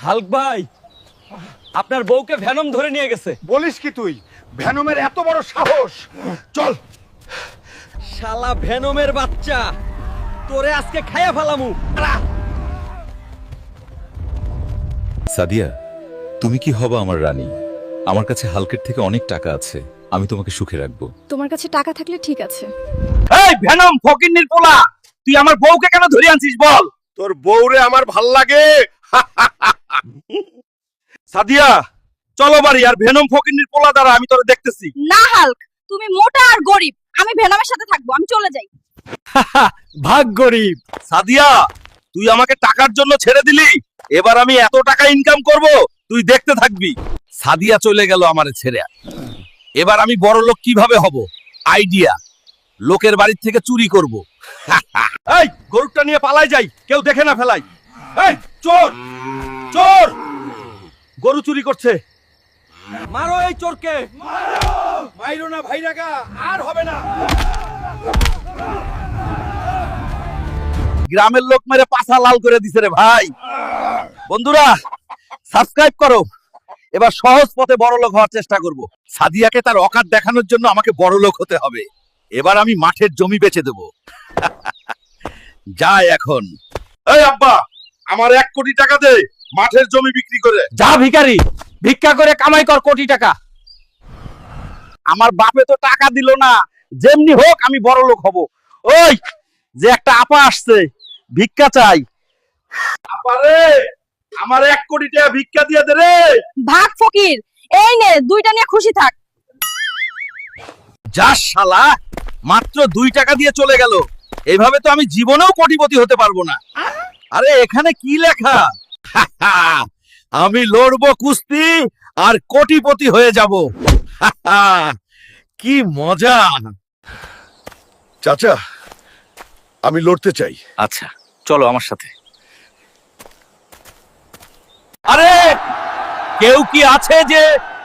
Hulk ভাই, আপনার বউকে ভ্যানম ধরে নিয়ে গেছে। বলিস কি তুই? ভ্যানমের এত বড় সাহস! চল। শালা ভ্যানমের বাচ্চা, তোরে আজকে খাইয়া ফেলামু। সাদিয়া, তুমি কি হবা আমার রানী? আমার কাছে হালকের থেকে অনেক টাকা আছে, আমি তোমাকে সুখে রাখবো। তোমার কাছে টাকা থাকলে ঠিক আছে। এই ভ্যানম ফকিন্নির পোলা, তুই আমার বউকে কেন ধরে আনছিস বল? তোর বউরে আমার ভাল লাগে। সাদিয়া, চলো বাড়ি। আর ভ্যানম ফকিন্নির পোলা দ্বারা আমি তোরে দেখতেছি। না হাল্ক, তুমি মোটা আর গরিব, আমি ভেনমের সাথে থাকবো, আমি চলে যাই। ভাগ গরিব। সাদিয়া, তুই আমাকে টাকার জন্য ছেড়ে দিলি, এবার আমি এত টাকা ইনকাম করব তুই দেখতে থাকবি। সাদিয়া চলে গেল আমারে ছেড়ে। এবার আমি বড় লোক কিভাবে হব? আইডিয়া, লোকের বাড়ির থেকে চুরি করব। এই গরুটা নিয়ে পালাই যাই, কেউ দেখে না ফেলাই। এই চোর, চোর গরু চুরি করছে। মারো এই চোরকে, মাইরো না ভাইরাগা, আর হবে না। গ্রামের লোক মেরে পাছা লাল করে দিছে রে ভাই। বন্ধুরা সাবস্ক্রাইব করো, এবার সহজ পথে বড় লোক হওয়ার চেষ্টা করব। সাদিয়াকে তার অকাত দেখানোর জন্য আমাকে বড় লোক হতে হবে। এবার আমি মাঠের জমি বেচে দেব। যাই এখন। এই আব্বা, আমার 1 কোটি টাকা দে মাঠের জমি বিক্রি করে। যা ভিখারি, ভিক্ষা করে কামাই কর কোটি টাকা। আমার বাপে তো টাকা দিল না, যেমনি হোক আমি বড় লোক হব। ওই যে একটা আপা আসছে, ভিক্ষা চাই। আপারে, আমার 1 কোটি টাকা ভিক্ষা দিয়ে দে রে। ভাগ ফকির, এই নে 2টা নিয়ে খুশি থাক। যা শালা, মাত্র 2 টাকা দিয়ে চলে গেল। এইভাবে তো আমি জীবনেও কোটিপতি হতে পারবো না। আরে এখানে কি লেখা? আমি লড়বো কুস্তি আর কোটিপতি হয়ে যাব। কি মজা! চাচা, আমি লড়তে চাই। আচ্ছা, চলো আমার সাথে। আরে কেউ কি আছে যে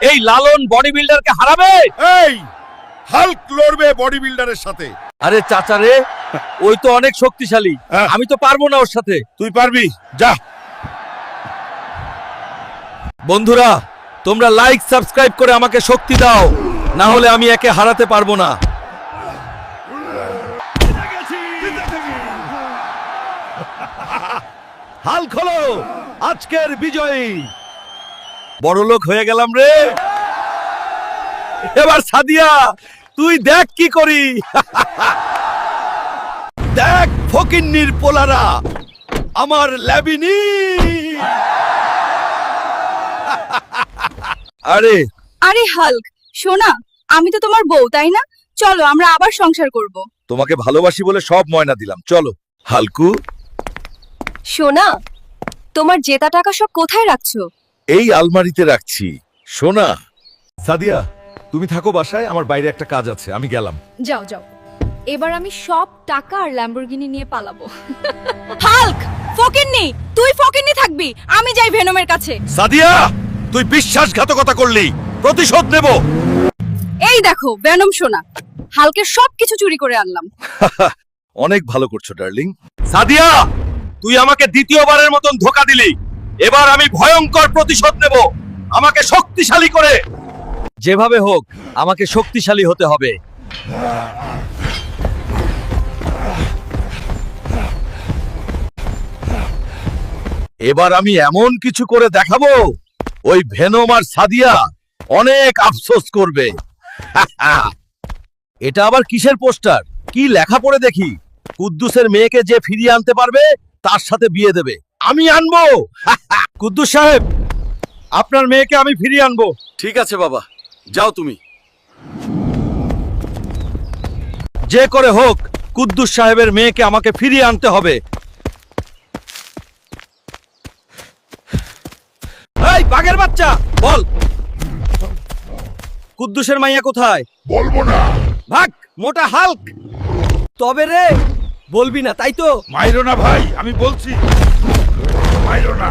এই লালন বডি বিল্ডারকে হারাবে? এই হাল্ক লড়বে বডি বিল্ডারের সাথে। আরে চাচা রে, ওই তো অনেক শক্তিশালী, হ্যাঁ। আমি তো পারবো না ওর সাথে। তুই পারবি, যা। বন্ধুরা, তোমরা লাইক সাবস্ক্রাইব করে আমাকে শক্তি দাও, না হলে আমি একে হারাতে পারবো না। হাল খোলো, আজকের বিজয়ী। বড় লোক হয়ে গেলাম রে। এবার সাদিয়া, তুই দেখ কি করি। দেখ ফকিন্নির পোলারা, আমার ল্যাবিনি। আরে আরে হাল্ক, শোনা, আমি তো তোমার বউ, তাই না? চলো আমরা আবার সংসার করব। তোমাকে ভালোবাসি বলে সব ময়না দিলাম, চলো। হালকু, সোনা, তোমার জেতা টাকা সব কোথায় রাখছো? এই আলমারিতে রাখছি। সোনা। সাদিয়া, তুমি থাকো বাসায়, আমার বাইরে একটা কাজ আছে, আমি গেলাম। যাও যাও, এবার আমি সব টাকা আর ল্যাম্বরগিনি নিয়ে পালাবো। হাল্ক, ফকিন্নি, তুই ফকিন্নি থাকবি, আমি যাই ভেনমের কাছে। সাদিয়া, তুই বিশ্বাসঘাতকতা করলি, প্রতিশোধ নেব। এই দেখো ভেনম সোনা, হাল্কের সবকিছু চুরি করে আনলাম। অনেক ভালো করছো ডার্লিং। সাদিয়া, তুই আমাকে দ্বিতীয়বারের মতন ধোকা দিলি, এবার আমি ভয়ঙ্কর প্রতিশোধ নেব, আমাকে শক্তিশালী করে। যেভাবে হোক আমাকে শক্তিশালী হতে হবে। এবার আমি এমন কিছু করে দেখাবো, ওই ভেনম আর সাদিয়া অনেক আফসোস করবে। এটা আবার কিসের পোস্টার? কি লেখা পড়ে দেখি? কুদ্দুসের মেয়েকে যে ফিরিয়ে আনতে পারবে তার সাথে বিয়ে দেবে। আমি আনবো। কুদ্দুস সাহেব, আপনার মেয়েকে আমি ফিরিয়ে আনবো। ঠিক আছে বাবা, যাও তুমি। যে করে হোক কুদ্দুস সাহেবের মেয়েকে আমাকে ফিরিয়ে আনতে হবে। এই বাঘের বাচ্চা, বল কুদ্দুসের মাইয়া কোথায়? বলবো না। ভাগ মোটা হাল্ক। তবে রে, বলবি না তাই তো? মাইরো না ভাই, আমি বলছি মাইরো না।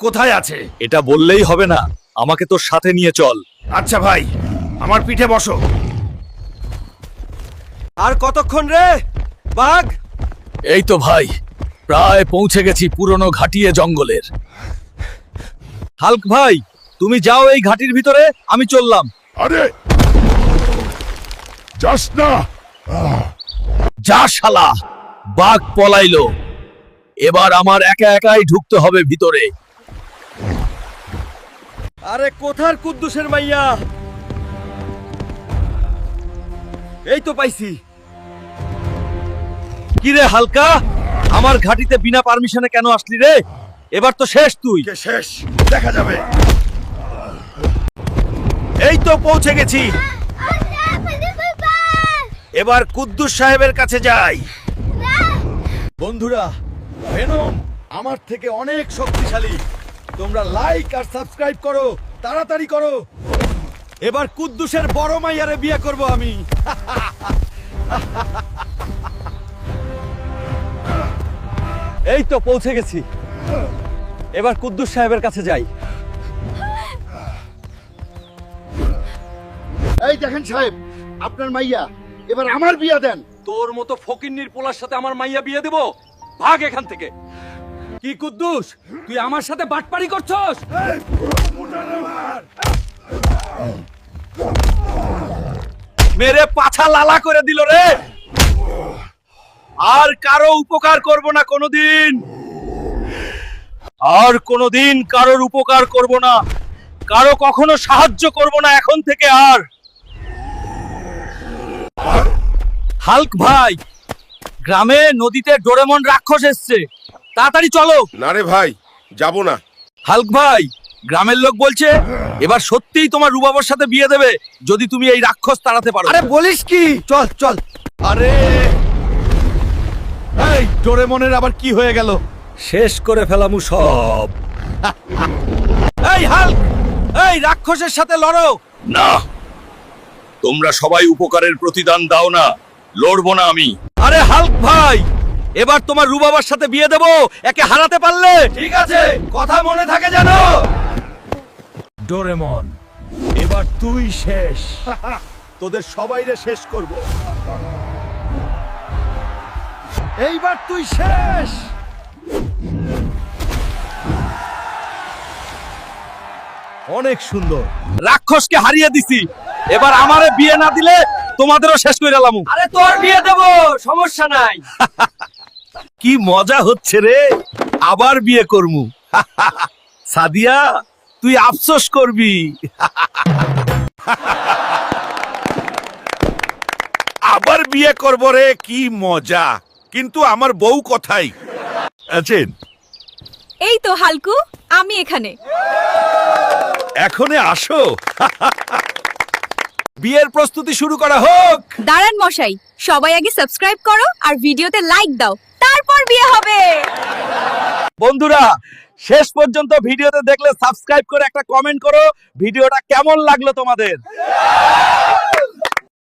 কোথায় আছে? এটা বললেই হবে না, আমাকে তোর সাথে নিয়ে চল। আচ্ছা ভাই, আমার পিঠে বসো। আর কতক্ষণ রে বাঘ? এই তো ভাই, প্রায় পৌঁছে গেছি পুরনো ঘাটিয়ে জঙ্গলের। হাল্ক ভাই, তুমি যাও এই ঘাটির ভিতরে, আমি চললাম। আরে যাস না। যা শালা, বাঘ পলাইলো। এবার আমার একা একাই ঢুকতে হবে ভিতরে। আরে কোথার কুদ্দুসের মাইয়া? এই তো পাইছি। কি রে হালকা, আমার ঘাটিতে বিনা পারমিশনে কেন আসলি রে? এবার তো শেষ তুই। শেষ দেখা যাবে। এই তো পৌঁছে গেছি। এবার কুদ্দুস সাহেবের কাছে যাই। বন্ধুরা, ভেনম আমার থেকে অনেক শক্তিশালী। তোমরা লাইক আর সাবস্ক্রাইব করো, তাড়াতাড়ি করো। এবার কুদ্দুসের বড় মাইয়ারে বিয়ে করব আমি। এই তো পৌঁছে গেছি। এবার কুদ্দুস সাহেবের কাছে যাই। এই দেখেন সাহেব, আপনার মাইয়া, এবার আমার বিয়া দেন। তোর মতো ফকিন্নির পোলার সাথে আমার মাইয়া বিয়ে দেব? ভাগ এখান থেকে। কি কুদ্দুস, তুই আমার সাথে বাটপারি করছস? মেরে পাছা লালা করে দিল রে। আর কারো উপকার করব না কোনোদিন। আর কোনোদিন কারোর উপকার করব না, কারো কখনো সাহায্য করব না এখন থেকে আর। হাল্ক ভাই, গ্রামে নদীতে ডোরেমন রাক্ষস এসছে, তাড়াতাড়ি চলো। না রে ভাই, যাব না। হাল্ক ভাই, গ্রামের লোক বলছে এবার সত্যিই তোমার রুবাবর সাথে বিয়ে দেবে যদি তুমি এই রাক্ষস তাড়াতে পারো। আরে বলিস কি? চল চল। আরে এই ডোরেমনের আবার কি হয়ে গেল? শেষ করে ফেলামু সব। এই হাল্ক, এই রাক্ষসের সাথে লড়ো। না, তোমরা সবাই উপকারের প্রতিদান দাও না, লড়বো না আমি। আরে হাল্ক ভাই, এবার তোমার রুবাবার সাথে বিয়ে দেব একে হারাতে পারলে। ঠিক আছে, কথা মনে থাকে জানো। ডোরেমন, এবার তুই শেষ। তোদের সবাইরে শেষ করব। এইবার তুই শেষ। অনেক সুন্দর, রাক্ষসকে হারিয়ে দিছি। এবার আমারে বিয়ে না দিলে তোমাদেরও শেষ করে দিলাম। আরে তোর বিয়ে দেব, সমস্যা নাই। কি মজা হচ্ছে রে, আবার বিয়ে করমু। সাদিয়া, তুই আফসোস করবি। আবার বিয়ে করব রে, কি মজা। কিন্তু আমার বউ কোথায় আছেন? এই তো হালকু, আমি এখানে। এখনে আসো। বিয়ের প্রস্তুতি শুরু করা হোক। দাঁড়ান মশাই, সবাই আগে সাবস্ক্রাইব করো আর ভিডিওতে লাইক দাও, তারপর বিয়ে হবে। বন্ধুরা, শেষ পর্যন্ত ভিডিওতে দেখলে সাবস্ক্রাইব করে একটা কমেন্ট করো, ভিডিওটা কেমন লাগলো তোমাদের।